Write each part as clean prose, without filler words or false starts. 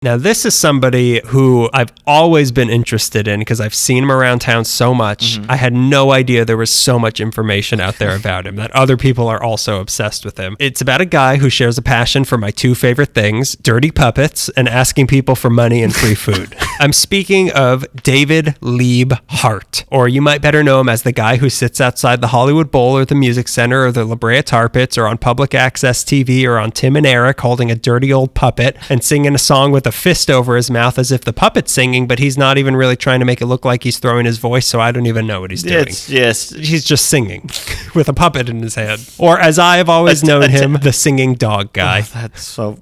Now, this is somebody who I've always been interested in because I've seen him around town so much. I had no idea there was so much information out there about him, that other people are also obsessed with him. It's about a guy who shares a passion for my two favorite things, dirty puppets and asking people for money and free food. I'm speaking of David Liebe Hart, or you might better know him as the guy who sits outside the Hollywood Bowl or the Music Center or the La Brea Tar Pits or on public access TV or on Tim and Eric holding a dirty old puppet and singing a song with a fist over his mouth as if the puppet's singing, but he's not even really trying to make it look like he's throwing his voice, so I don't even know what he's doing. He's just singing with a puppet in his hand. Or as I have always known him, the singing dog guy. Oh, that's so...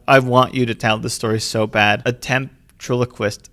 I want you to tell the story so bad. A ventriloquist.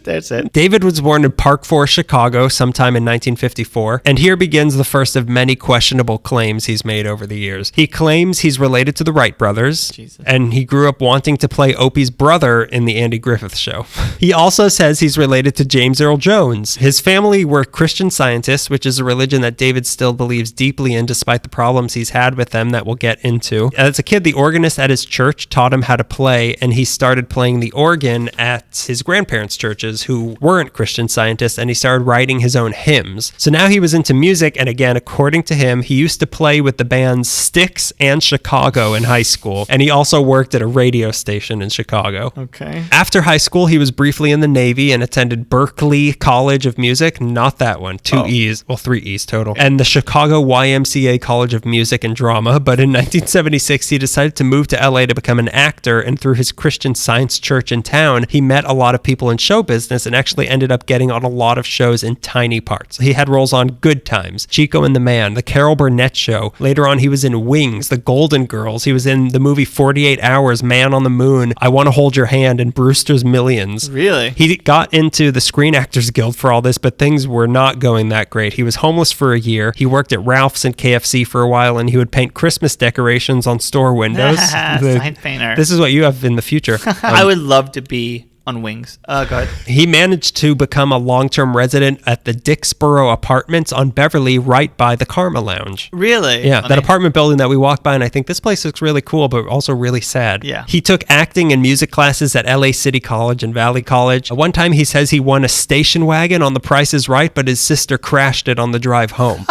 That's it. David was born in Park Forest, Chicago, sometime in 1954, and here begins the first of many questionable claims he's made over the years. He claims he's related to the Wright brothers, and he grew up wanting to play Opie's brother in the Andy Griffith Show. He also says he's related to James Earl Jones. His family were Christian Scientists, which is a religion that David still believes deeply in despite the problems he's had with them that we'll get into. As a kid, the organist at his church taught him how to play, and he started playing the organ at his grandparents' churches who weren't Christian Scientists, and he started writing his own hymns. So now he was into music, and again, according to him, he used to play with the bands Styx and Chicago in high school, and he also worked at a radio station in Chicago. Okay. After high school, he was briefly in the Navy and attended Berklee College of Music, not that one, 3 E's total, and the Chicago YMCA College of Music and Drama, but in 1976, he decided to move to LA to become an actor, and through his Christian Science church in town, he met a lot of people in show business and actually ended up getting on a lot of shows in tiny parts. He had roles on Good Times, Chico and the Man, The Carol Burnett Show. Later on, he was in Wings, The Golden Girls. He was in the movie 48 Hours, Man on the Moon, I Want to Hold Your Hand, and Brewster's Millions. Really? He got into the Screen Actors Guild for all this, but things were not going that great. He was homeless for a year. He worked at Ralph's and KFC for a while, and he would paint Christmas decorations on store windows. Sign painter. This is what you have in the future. I would love to be on Wings. Go ahead. He managed to become a long-term resident at the Dixboro Apartments on Beverly, right by the Karma Lounge. Really? Yeah, that apartment building that we walked by, and I think this place looks really cool, but also really sad. Yeah. He took acting and music classes at LA City College and Valley College. One time he says he won a station wagon on The Price is Right, but his sister crashed it on the drive home.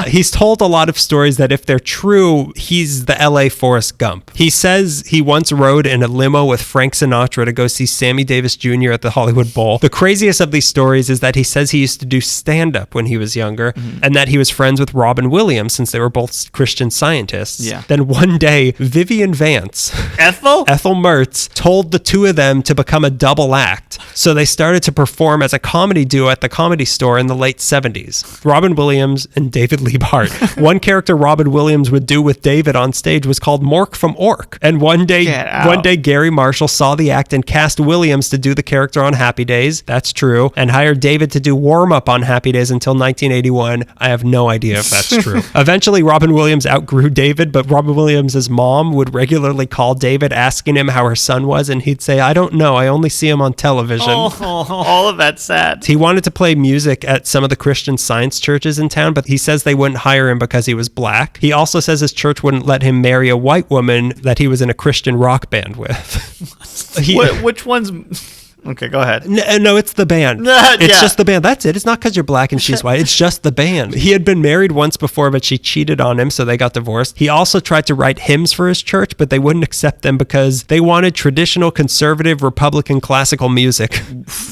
He's told a lot of stories that if they're true, he's the LA Forrest Gump. He says he once rode in a limo with Frank Sinatra to go see Sammy Davis Jr. at the Hollywood Bowl. The craziest of these stories is that he says he used to do stand-up when he was younger, and that he was friends with Robin Williams since they were both Christian Scientists. Yeah. Then one day, Vivian Vance, Ethel Mertz, told the two of them to become a double act. So they started to perform as a comedy duo at the Comedy Store in the late 70s. Robin Williams and David Liebe Hart. One character Robin Williams would do with David on stage was called Mork from Ork. And one day Gary Marshall saw the act and cast Williams to do the character on Happy Days. That's true. And hired David to do warm-up on Happy Days until 1981. I have no idea if that's true. Eventually, Robin Williams outgrew David, but Robin Williams' mom would regularly call David asking him how her son was, and he'd say, I don't know. I only see him on television. All of that's sad. He wanted to play music at some of the Christian Science churches in town, but he says they wouldn't hire him because he was black. He also says his church wouldn't let him marry a white woman that he was in a Christian rock band with. Which one's... Okay, go ahead. No, it's the band. It's just the band. That's it. It's not because you're black and she's white. It's just the band. He had been married once before, but she cheated on him, so they got divorced. He also tried to write hymns for his church, but they wouldn't accept them because they wanted traditional, conservative, Republican classical music.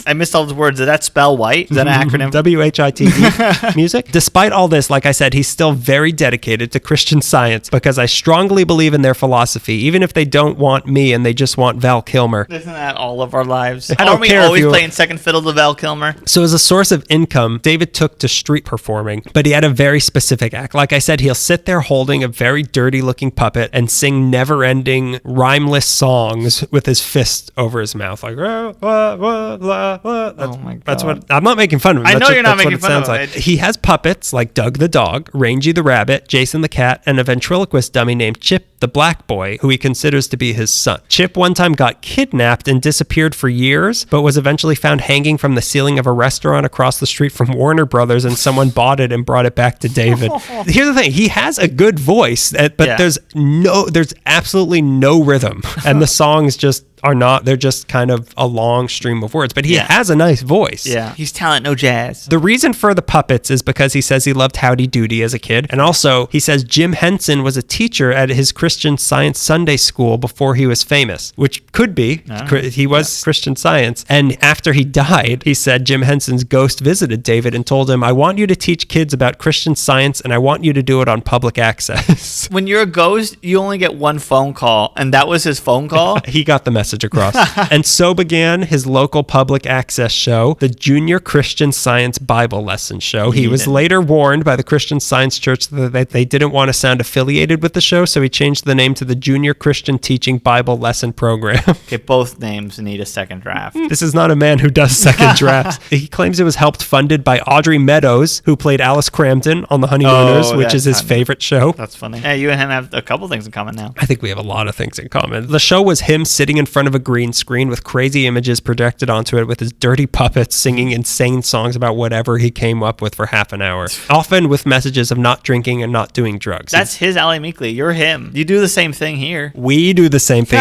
I missed all those words. Did that spell white? Is that an acronym? WHITE music. Despite all this, like I said, he's still very dedicated to Christian Science because I strongly believe in their philosophy, even if they don't want me and they just want Val Kilmer. Isn't that all of our lives? Aren't we always playing second fiddle to Val Kilmer? So as a source of income, David took to street performing, but he had a very specific act. Like I said, he'll sit there holding a very dirty looking puppet and sing never-ending rhymeless songs with his fist over his mouth. Like, oh my God. That's what, I'm not making fun of him. I know you're not making fun of him. He has puppets like Doug the dog, Rangy the rabbit, Jason the cat, and a ventriloquist dummy named Chip the black boy, who he considers to be his son. Chip one time got kidnapped and disappeared for years, but was eventually found hanging from the ceiling of a restaurant across the street from Warner Brothers, and someone bought it and brought it back to David. Here's the thing, he has a good voice, but there's absolutely no rhythm, and the songs just are not, they're just kind of a long stream of words, but he has a nice voice. Yeah. He's talent, no jazz. The reason for the puppets is because he says he loved Howdy Doody as a kid. And also, he says Jim Henson was a teacher at his Christian Science Sunday school before he was famous, which could be. He was Christian Science. And after he died, he said Jim Henson's ghost visited David and told him, I want you to teach kids about Christian Science and I want you to do it on public access. When you're a ghost, you only get one phone call, and that was his phone call? He got the message across. And so began his local public access show, the Junior Christian Science Bible Lesson Show. He was later warned by the Christian Science Church that they didn't want to sound affiliated with the show, so he changed the name to the Junior Christian Teaching Bible Lesson Program. Okay, both names need a second draft. This is not a man who does second drafts. He claims it was helped funded by Audrey Meadows, who played Alice Crampton on The Honeymooners, which is his favorite show. That's funny. Yeah, you and him have a couple things in common now. I think we have a lot of things in common. The show was him sitting in front of a green screen with crazy images projected onto it with his dirty puppets singing insane songs about whatever he came up with for half an hour, often with messages of not drinking and not doing drugs. That's his Ally Meekley. You're him. You do the same thing here. We do the same thing.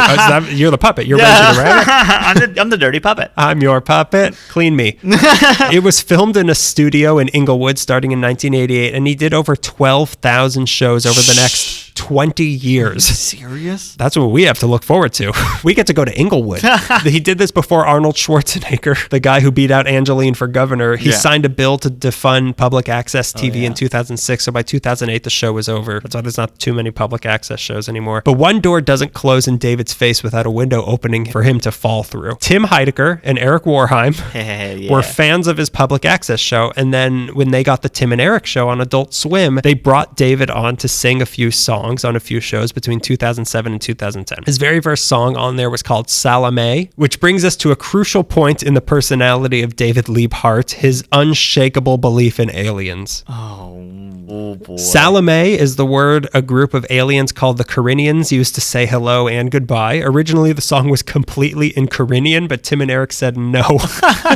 You're the puppet. You're Benji the rabbit. I'm the dirty puppet. I'm your puppet. Clean me. It was filmed in a studio in Inglewood starting in 1988, and he did over 12,000 shows over the next 20 years. Serious? That's what we have to look forward to. We get to go to Inglewood. He did this before Arnold Schwarzenegger, the guy who beat out Angeline for governor. He signed a bill to defund public access TV in 2006. So by 2008, the show was over. That's why there's not too many public access shows anymore. But one door doesn't close in David's face without a window opening for him to fall through. Tim Heidecker and Eric Warheim were fans of his public access show. And then when they got the Tim and Eric show on Adult Swim, they brought David on to sing a few songs on a few shows between 2007 and 2010. His very first song on there was called Salome, which brings us to a crucial point in the personality of David Liebe Hart, his unshakable belief in aliens. Oh boy. Salome is the word a group of aliens called the Carinians used to say hello and goodbye. Originally, the song was completely in Carinian, but Tim and Eric said no.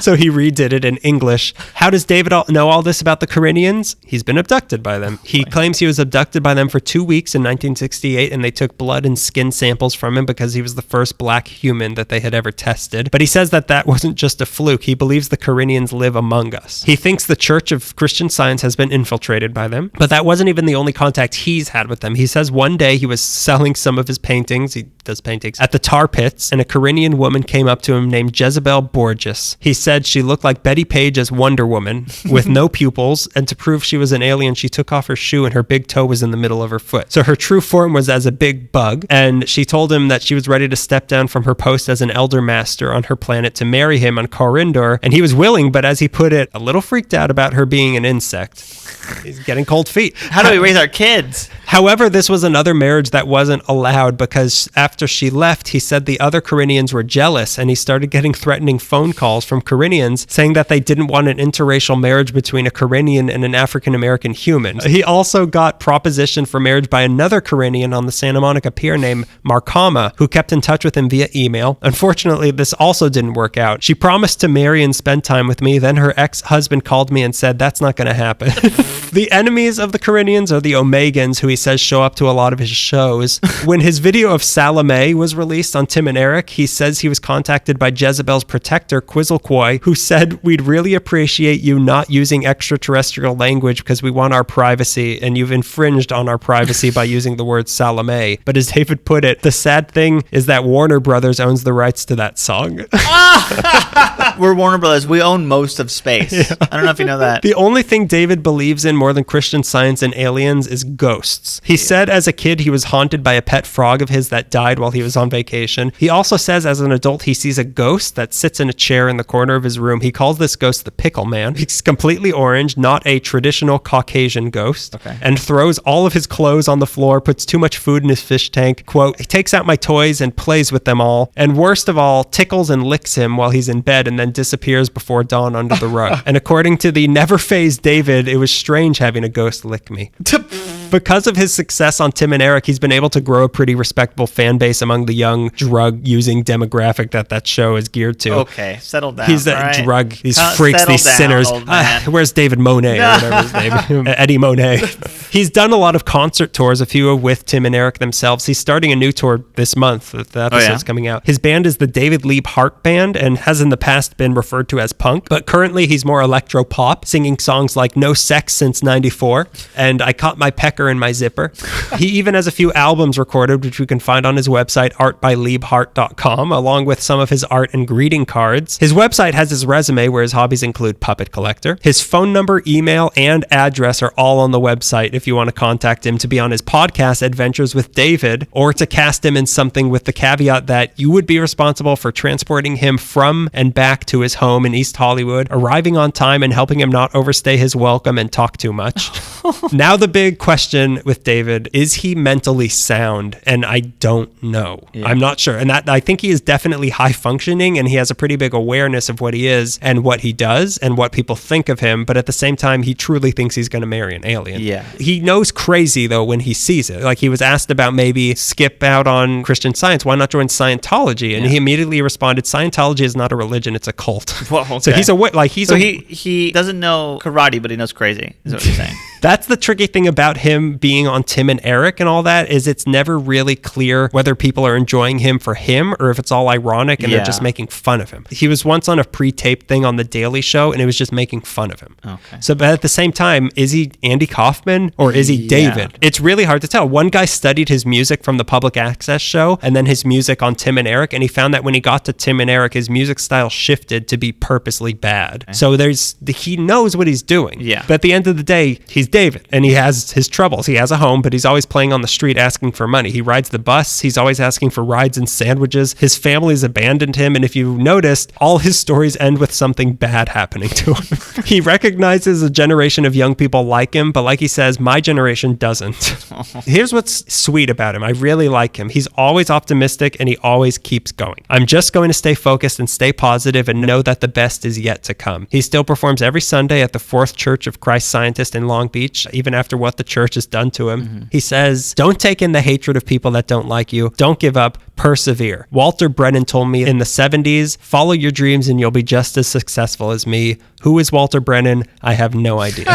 So he redid it in English. How does David know all this about the Carinians? He's been abducted by them. He claims he was abducted by them for 2 weeks in 1968, and they took blood and skin samples from him because he was the first black human that they had ever tested. But he says that wasn't just a fluke. He believes the Carinians live among us. He thinks the Church of Christian Science has been infiltrated by them, but that wasn't even the only contact he's had with them. He says one day he was selling some of his paintings, he does paintings, at the tar pits, and a Carinian woman came up to him named Jezebel Borges. He said she looked like Betty Page as Wonder Woman with no pupils, and to prove she was an alien, she took off her shoe and her big toe was in the middle of her foot. So her true form was as a big bug, and she told him that she was ready to step down from her post as an elder master on her planet to marry him on Corindor, and he was willing, but as he put it, a little freaked out about her being an insect. He's getting cold feet. How do we raise our kids? However, this was another marriage that wasn't allowed because after she left, he said the other Carinians were jealous and he started getting threatening phone calls from Carinians saying that they didn't want an interracial marriage between a Carinian and an African-American human. He also got proposition for marriage by another Carinian on the Santa Monica Pier named Markama, who kept in touch with him via email. Unfortunately, this also didn't work out. She promised to marry and spend time with me. Then her ex-husband called me and said, that's not going to happen. The enemies of the Carinians are the Omegans, who he says show up to a lot of his shows. When his video of Salome was released on Tim and Eric, he says he was contacted by Jezebel's protector, Quizzlecoy, who said, we'd really appreciate you not using extraterrestrial language because we want our privacy, and you've infringed on our privacy by using the word Salome. But as David put it, the sad thing is that Warner Brothers owns the rights to that song. We're Warner Brothers. We own most of space. Yeah. I don't know if you know that. The only thing David believes in more than Christian Science and aliens is ghosts. He said as a kid he was haunted by a pet frog of his that died while he was on vacation. He also says as an adult he sees a ghost that sits in a chair in the corner of his room. He calls this ghost the Pickle Man. He's completely orange, not a traditional Caucasian ghost, and throws all of his clothes on the floor, puts too much food in his fish tank, quote, he takes out my toys and plays with them all, and worst of all, tickles and licks him while he's in bed and then disappears before dawn under the rug. And according to the never phased David, it was strange having a ghost lick me. Because of his success on Tim and Eric, he's been able to grow a pretty respectable fan base among the young drug-using demographic that show is geared to. Okay, settle down. He's that drug, these freaks, these sinners. Where's David Monet or whatever his name? Eddie Monet. He's done a lot of concert tours, a few with Tim and Eric themselves. He's starting a new tour this month. The episode's coming out. His band is the David Liebe Hart Band and has in the past been referred to as punk, but currently he's more electro-pop, singing songs like No Sex Since 94 and I Caught My Pecker in My Zipper. He even has a few albums recorded, which we can find on his website, artbyliebehart.com, along with some of his art and greeting cards. His website has his resume, where his hobbies include puppet collector. His phone number, email, and address are all on the website if you want to contact him to be on his podcast, Adventures with David, or to cast him in something with the caveat that you would be responsible for transporting him from and back to his home in East Hollywood, arriving on time and helping him not overstay his welcome and talk too much. Now the big question with David, is he mentally sound? And I don't know. Yeah. I'm not sure. And that I think he is definitely high functioning, and he has a pretty big awareness of what he is and what he does and what people think of him. But at the same time, he truly thinks he's going to marry an alien. Yeah. He knows crazy, though, when he sees it. Like, he was asked about maybe skip out on Christian Science. Why not join Scientology? And he immediately responded, Scientology is not a religion, it's a cult. Well, okay. So he doesn't know karate, but he knows crazy, is what you're saying. That's the tricky thing about him being on Tim and Eric and all that, is it's never really clear whether people are enjoying him for him or if it's all ironic and they're just making fun of him. He was once on a pre-taped thing on The Daily Show and it was just making fun of him. Okay. So, but at the same time, is he Andy Kaufman or is he David? It's really hard to tell. One guy studied his music from the public access show and then his music on Tim and Eric, and he found that when he got to Tim and Eric, his music style shifted to be purposely bad. Okay. So he knows what he's doing. Yeah. But at the end of the day, he's David, and he has his troubles. He has a home, but he's always playing on the street asking for money. He rides the bus. He's always asking for rides and sandwiches. His family's abandoned him, and if you noticed, all his stories end with something bad happening to him. He recognizes a generation of young people like him, but like he says, my generation doesn't. Here's what's sweet about him. I really like him. He's always optimistic, and he always keeps going. I'm just going to stay focused and stay positive and know that the best is yet to come. He still performs every Sunday at the Fourth Church of Christ Scientist in Long Beach, even after what the church has done to him. Mm-hmm. He says, don't take in the hatred of people that don't like you. Don't give up. Persevere. Walter Brennan told me in the 70s, follow your dreams and you'll be just as successful as me. Who is Walter Brennan? I have no idea.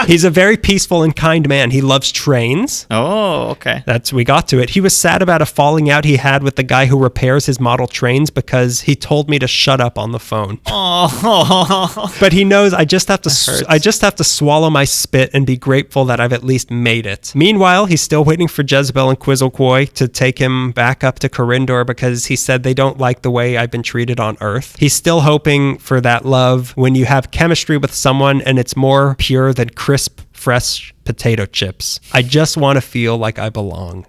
He's a very peaceful and kind man. He loves trains. Oh, okay. We got to it. He was sad about a falling out he had with the guy who repairs his model trains because he told me to shut up on the phone. Oh. But he knows I just have to swallow my spit and be grateful that I've at least made it. Meanwhile, he's still waiting for Jezebel and Quetzalcoatl to take him back up to Corindor because he said they don't like the way I've been treated on Earth. He's still hoping for that love when you have chemistry with someone and it's more pure than crisp, fresh potato chips. I just want to feel like I belong.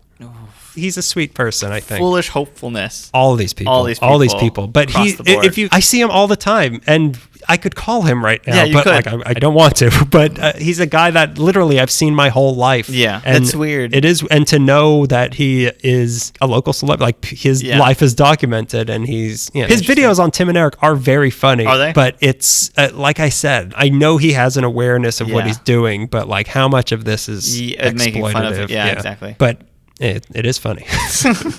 He's a sweet person, I think. Foolish hopefulness. All these people. But I see him all the time, and I could call him right now. Yeah, but I don't want to. But he's a guy that literally I've seen my whole life. Yeah, and that's weird. It is, and to know that he is a local celebrity, like his life is documented, and his videos on Tim and Eric are very funny. Are they? But it's like I said, I know he has an awareness of what he's doing, but like how much of this is exploitative? Making fun of it. Yeah, exactly. But it is funny.